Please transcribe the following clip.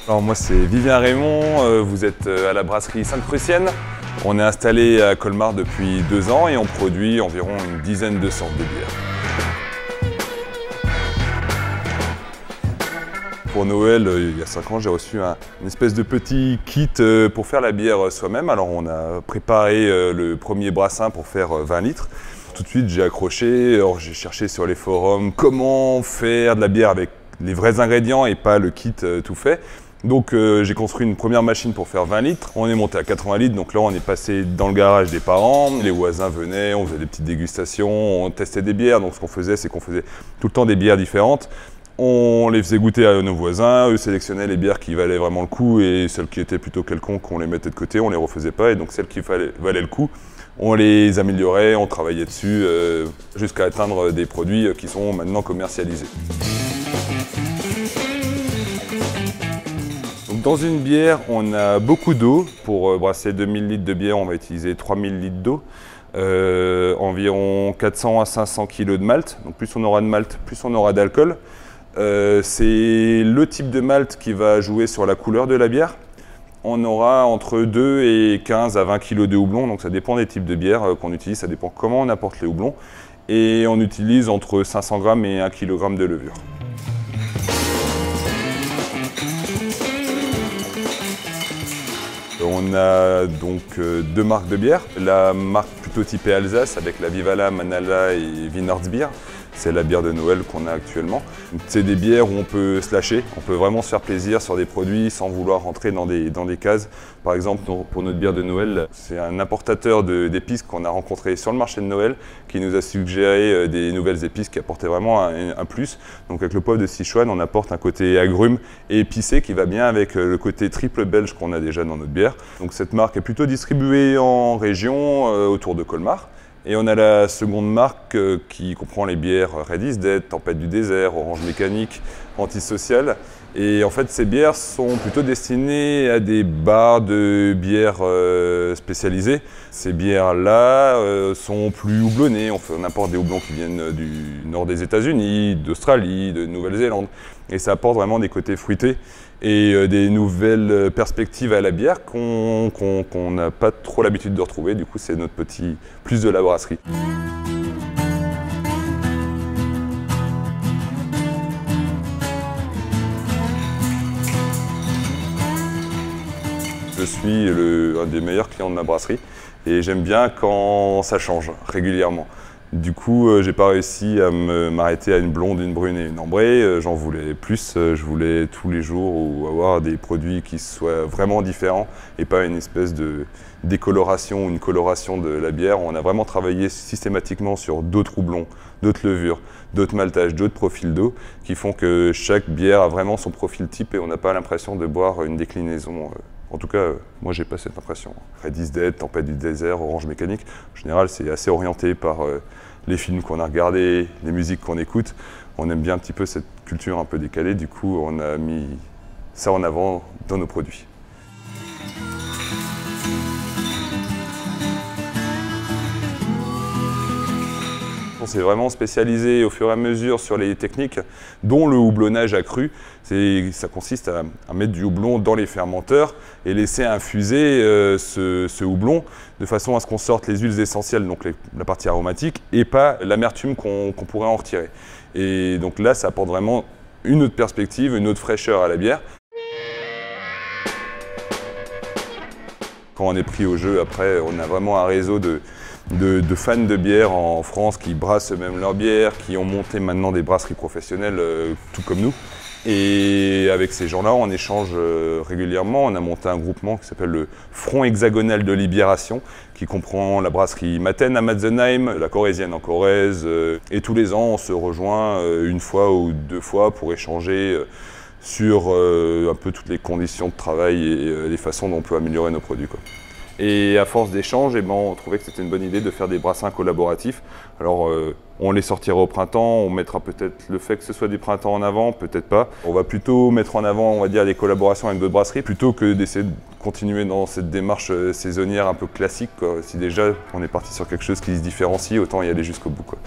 Alors moi c'est Vivien Raymond, vous êtes à la brasserie Sainte-Prussienne. On est installé à Colmar depuis 2 ans et on produit environ une dizaine de sortes de bières. Pour Noël, il y a 5 ans, j'ai reçu une espèce de petit kit pour faire la bière soi-même. Alors on a préparé le premier brassin pour faire 20 litres. Tout de suite j'ai accroché, alors j'ai cherché sur les forums comment faire de la bière avec les vrais ingrédients et pas le kit tout fait. Donc j'ai construit une première machine pour faire 20 litres. On est monté à 80 litres, donc là on est passé dans le garage des parents. Les voisins venaient, on faisait des petites dégustations, on testait des bières. Donc ce qu'on faisait, c'est qu'on faisait tout le temps des bières différentes. On les faisait goûter à nos voisins, eux sélectionnaient les bières qui valaient vraiment le coup et celles qui étaient plutôt quelconques, on les mettait de côté, on les refaisait pas. Et donc celles qui valaient le coup, on les améliorait, on travaillait dessus jusqu'à atteindre des produits qui sont maintenant commercialisés. Dans une bière, on a beaucoup d'eau. Pour brasser 2000 litres de bière, on va utiliser 3000 litres d'eau. Environ 400 à 500 kg de malt. Donc plus on aura de malt, plus on aura d'alcool. C'est le type de malt qui va jouer sur la couleur de la bière. On aura entre 2 et 15 à 20 kg de houblon. Donc ça dépend des types de bières qu'on utilise, ça dépend comment on apporte les houblons. Et on utilise entre 500 g et 1 kg de levure. On a donc 2 marques de bière. La marque plutôt typée Alsace avec la Vivala, Manala et Wienerbier. C'est la bière de Noël qu'on a actuellement. C'est des bières où on peut se lâcher, on peut vraiment se faire plaisir sur des produits sans vouloir rentrer dans des cases. Par exemple, pour notre bière de Noël, c'est un importateur d'épices qu'on a rencontré sur le marché de Noël qui nous a suggéré des nouvelles épices qui apportaient vraiment un plus. Donc avec le poivre de Sichuan, on apporte un côté agrume et épicé qui va bien avec le côté triple belge qu'on a déjà dans notre bière. Donc cette marque est plutôt distribuée en région autour de Colmar. Et on a la seconde marque qui comprend les bières Red is Dead, Tempête du désert, Orange mécanique, Antisocial. Et en fait, ces bières sont plutôt destinées à des bars de bières spécialisées. Ces bières-là sont plus houblonnées. On apporte des houblons qui viennent du nord des États-Unis, d'Australie, de Nouvelle-Zélande. Et ça apporte vraiment des côtés fruités et des nouvelles perspectives à la bière qu'on n'a pas trop l'habitude de retrouver. Du coup, c'est notre petit plus de la brasserie. Je suis un des meilleurs clients de ma brasserie et j'aime bien quand ça change régulièrement. Du coup, j'ai pas réussi à m'arrêter à une blonde, une brune et une ambrée. J'en voulais plus. Je voulais tous les jours avoir des produits qui soient vraiment différents et pas une espèce de décoloration ou une coloration de la bière. On a vraiment travaillé systématiquement sur d'autres houblons, d'autres levures, d'autres maltages, d'autres profils d'eau qui font que chaque bière a vraiment son profil type et on n'a pas l'impression de boire une déclinaison. En tout cas, moi j'ai pas cette impression. Red is Dead, Tempête du désert, Orange mécanique, en général c'est assez orienté par les films qu'on a regardés, les musiques qu'on écoute. On aime bien un petit peu cette culture un peu décalée, du coup on a mis ça en avant dans nos produits. On s'est vraiment spécialisé au fur et à mesure sur les techniques, dont le houblonnage accru. Ça consiste à mettre du houblon dans les fermenteurs et laisser infuser ce houblon de façon à ce qu'on sorte les huiles essentielles, donc la partie aromatique, et pas l'amertume qu'on pourrait en retirer. Et donc là, ça apporte vraiment une autre perspective, une autre fraîcheur à la bière. Quand on est pris au jeu, après, on a vraiment un réseau de fans de bière en France qui brassent eux-mêmes leur bière, qui ont monté maintenant des brasseries professionnelles, tout comme nous. Et avec ces gens-là, on échange régulièrement. On a monté un groupement qui s'appelle le Front Hexagonal de Libération, qui comprend la brasserie Maten à Matzenheim, la Corrézienne en Corrèze. Et tous les ans, on se rejoint une fois ou 2 fois pour échanger sur un peu toutes les conditions de travail et les façons dont on peut améliorer nos produits, quoi. Et à force d'échanges, on trouvait que c'était une bonne idée de faire des brassins collaboratifs. Alors on les sortira au printemps, on mettra peut-être le fait que ce soit du printemps en avant, peut-être pas. On va plutôt mettre en avant, on va dire, les collaborations avec d'autres brasseries, plutôt que d'essayer de continuer dans cette démarche saisonnière un peu classique, quoi. Si déjà on est parti sur quelque chose qui se différencie, autant y aller jusqu'au bout, quoi.